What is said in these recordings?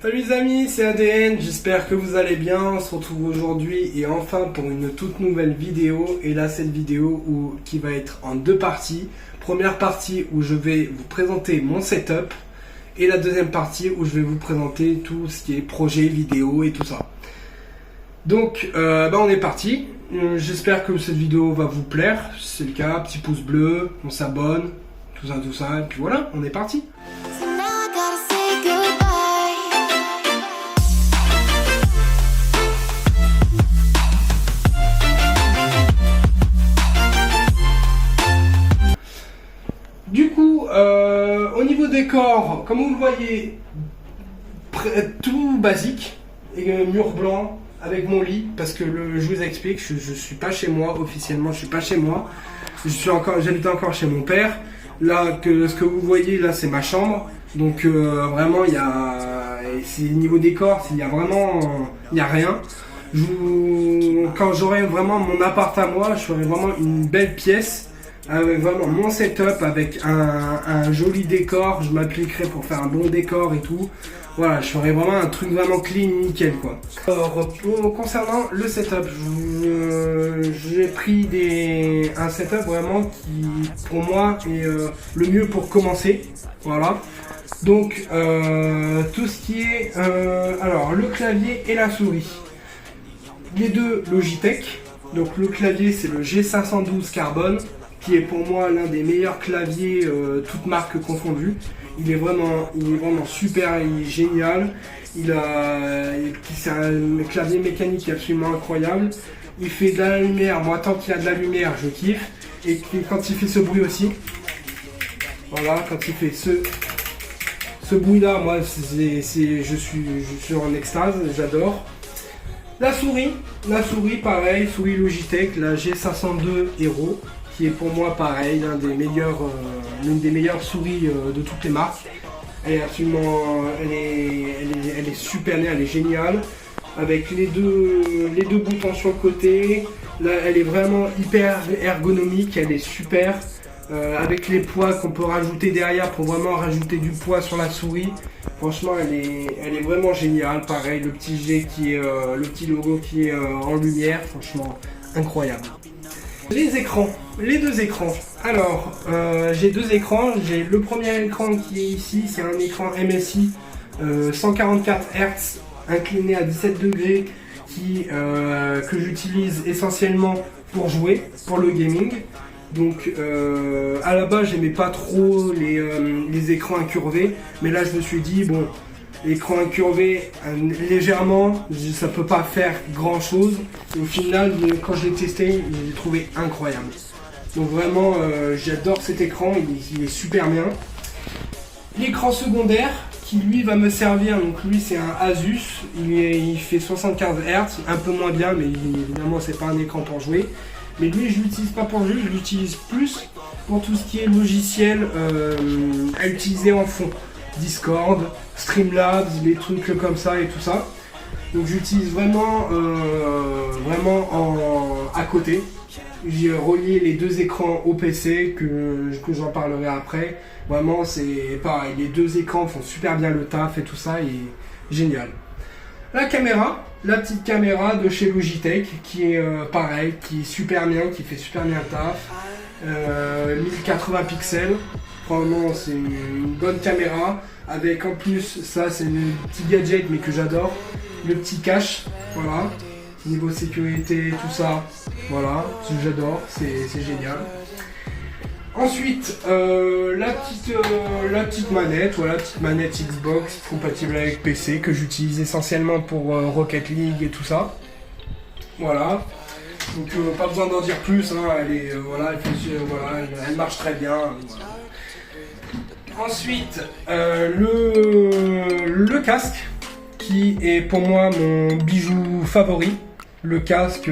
Salut les amis, c'est ADN, j'espère que vous allez bien. On se retrouve aujourd'hui et enfin pour une toute nouvelle vidéo. Et là, cette vidéo qui va être en deux parties. Première partie où je vais vous présenter mon setup. Et la deuxième partie où je vais vous présenter tout ce qui est projet, vidéo et tout ça. Donc, on est parti. J'espère que cette vidéo va vous plaire. Si c'est le cas, petit pouce bleu, on s'abonne, tout ça. Et puis voilà, on est parti. Du coup, au niveau décor, comme vous le voyez, tout basique, et mur blanc avec mon lit, parce que je vous explique, je suis pas chez moi, officiellement je suis pas chez moi, j'habite encore chez mon père. Là, ce que vous voyez là, c'est ma chambre, donc vraiment niveau décor, il y a rien. Quand j'aurai vraiment mon appart à moi, je ferai vraiment une belle pièce. Avec vraiment mon setup avec un joli décor, je m'appliquerai pour faire un bon décor et tout. Voilà, je ferai vraiment un truc vraiment clean, nickel quoi. Alors, concernant le setup, j'ai pris un setup vraiment qui pour moi est le mieux pour commencer. Voilà. Donc tout ce qui est alors le clavier et la souris. Les deux Logitech. Donc le clavier c'est le G512 Carbone, qui est pour moi l'un des meilleurs claviers, toutes marques confondues. Il est vraiment super, il est génial. C'est un clavier mécanique absolument incroyable. Il fait de la lumière, moi tant qu'il y a de la lumière, je kiffe. Et quand il fait ce bruit aussi, voilà, quand il fait ce bruit-là, moi je suis en extase, j'adore. La souris pareil, souris Logitech, la G502 Hero, qui est pour moi pareil, l'une des meilleures souris de toutes les marques. Elle est absolument, elle est super bien, elle est géniale. Avec les deux boutons sur le côté, là elle est vraiment hyper ergonomique, elle est super. Avec les poids qu'on peut rajouter derrière pour vraiment rajouter du poids sur la souris. Franchement, elle est vraiment géniale. Pareil, le petit G le petit logo qui est en lumière, franchement incroyable. Les deux écrans. Alors, j'ai deux écrans. J'ai le premier écran qui est ici, c'est un écran MSI 144 Hz incliné à 17 degrés que j'utilise essentiellement pour jouer, pour le gaming. Donc à la base j'aimais pas trop les écrans incurvés, mais là je me suis dit bon, l'écran incurvé légèrement, ça peut pas faire grand chose. Au final, quand je l'ai testé, je l'ai trouvé incroyable. Donc vraiment j'adore cet écran, il est super bien. L'écran secondaire qui lui va me servir, donc lui c'est un Asus, il fait 75 Hz, un peu moins bien, mais évidemment c'est pas un écran pour jouer. Mais lui je l'utilise pas pour jouer, je l'utilise plus pour tout ce qui est logiciel à utiliser en fond. Discord, Streamlabs, les trucs comme ça et tout ça. Donc j'utilise vraiment à côté. J'ai relié les deux écrans au PC que j'en parlerai après. Vraiment c'est pareil, les deux écrans font super bien le taf et tout ça, et génial. La caméra, la petite caméra de chez Logitech qui est pareil, qui est super bien, qui fait super bien le taf. 1080 pixels, vraiment c'est une bonne caméra. Avec en plus, ça c'est un petit gadget mais que j'adore, le petit cache, voilà. Niveau sécurité, tout ça, voilà, j'adore, c'est génial. Ensuite, la petite manette, voilà, petite manette Xbox compatible avec PC que j'utilise essentiellement pour Rocket League et tout ça. Voilà. Donc pas besoin d'en dire plus, hein, elle marche très bien. Voilà. Ensuite, le casque qui est pour moi mon bijou favori. Le casque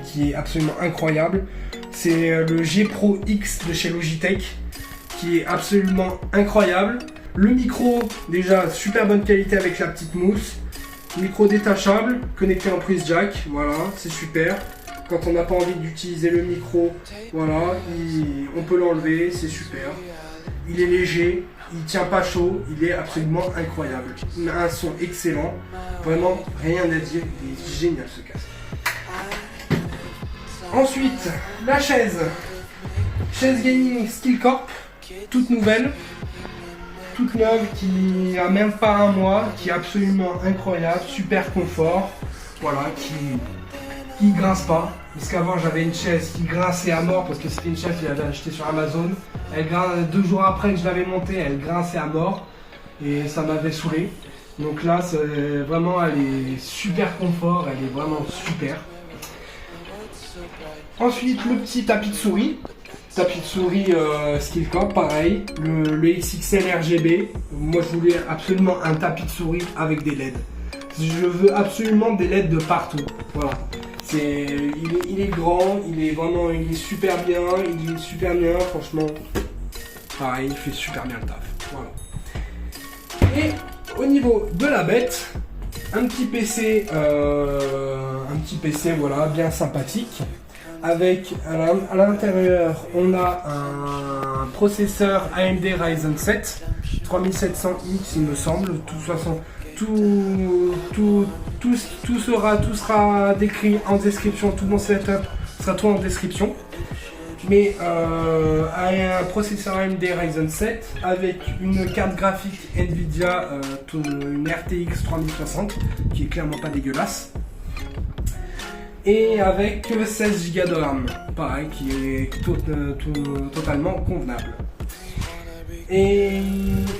qui est absolument incroyable. C'est le G Pro X de chez Logitech qui est absolument incroyable. Le micro, déjà super bonne qualité avec la petite mousse. Micro détachable, connecté en prise jack, voilà, c'est super. quand on n'a pas envie d'utiliser le micro, voilà, on peut l'enlever, c'est super. Il est léger, il tient pas chaud, il est absolument incroyable. Il a un son excellent, vraiment rien à dire, il est génial ce casque. Ensuite, la chaise gaming Skillcorp, toute nouvelle, toute neuve, qui a même pas un mois, qui est absolument incroyable, super confort, voilà, qui grince pas. Parce qu'avant j'avais une chaise qui grinçait à mort parce que c'était une chaise que j'avais achetée sur Amazon. Elle grince, 2 jours après que je l'avais montée, elle grinçait à mort et ça m'avait saoulé. Donc là, vraiment, elle est super confort, elle est vraiment super. Ensuite, le petit tapis de souris. Tapis de souris Skillcorp, pareil. Le XXL RGB. Moi, je voulais absolument un tapis de souris avec des LED. Je veux absolument des LED de partout. Voilà. Il est grand, il est super bien, franchement. Pareil, il fait super bien le taf. Voilà. Et au niveau de la bête, un petit PC voilà, bien sympathique. Avec à l'intérieur, on a un processeur AMD Ryzen 7 3700X, il me semble. De toute façon, tout sera décrit en description. Tout mon setup sera tout en description. Mais un processeur AMD Ryzen 7 avec une carte graphique Nvidia, une RTX 3060 qui est clairement pas dégueulasse. Et avec 16 Go de RAM, pareil, qui est totalement convenable. Et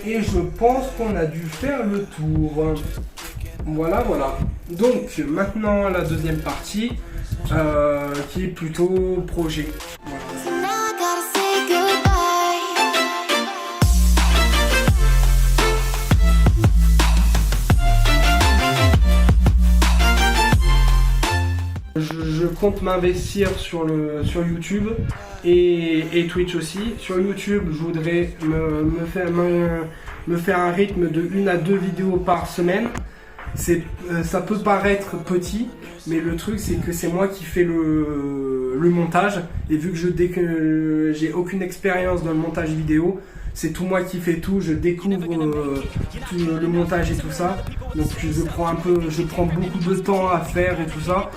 je pense qu'on a dû faire le tour. Voilà. Donc maintenant la deuxième partie, qui est plutôt projet. Voilà. Je compte m'investir sur YouTube et Twitch aussi. Sur YouTube, je voudrais me faire un rythme de 1 à 2 vidéos par semaine. Ça peut paraître petit, mais le truc c'est que c'est moi qui fais le montage. Et vu que j'ai aucune expérience dans le montage vidéo, c'est tout moi qui fais tout, je découvre tout le montage et tout ça. Donc je prends beaucoup de temps à faire et tout ça.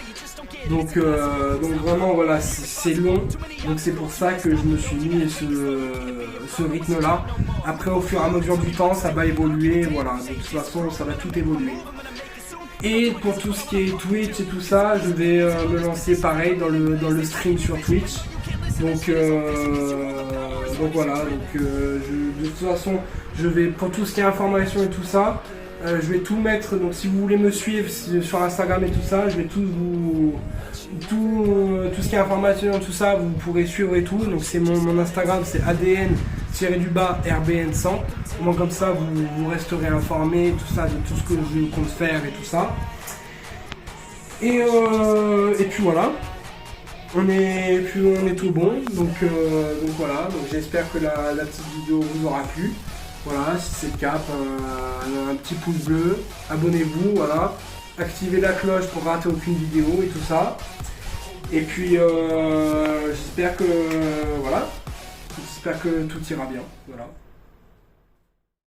Donc vraiment voilà, c'est long, donc c'est pour ça que je me suis mis ce rythme là. Après au fur et à mesure du temps ça va évoluer, voilà, de toute façon ça va tout évoluer. Et pour tout ce qui est Twitch et tout ça, je vais me lancer pareil dans le stream sur Twitch. Donc voilà, de toute façon je vais, pour tout ce qui est information et tout ça, je vais tout mettre. Donc si vous voulez me suivre sur Instagram et tout ça, je vais tout ce qui est information, tout ça, vous pourrez suivre et tout. Donc c'est mon Instagram, c'est ADN-RBN100. Au moins comme ça, vous resterez informé, tout ça, de tout ce que je compte faire et tout ça. Et puis voilà. On est tout bon. Donc voilà. Donc j'espère que la petite vidéo vous aura plu. Voilà, si c'est le cas, un petit pouce bleu, abonnez-vous, voilà, activez la cloche pour rater aucune vidéo et tout ça. Et puis j'espère que tout ira bien, voilà.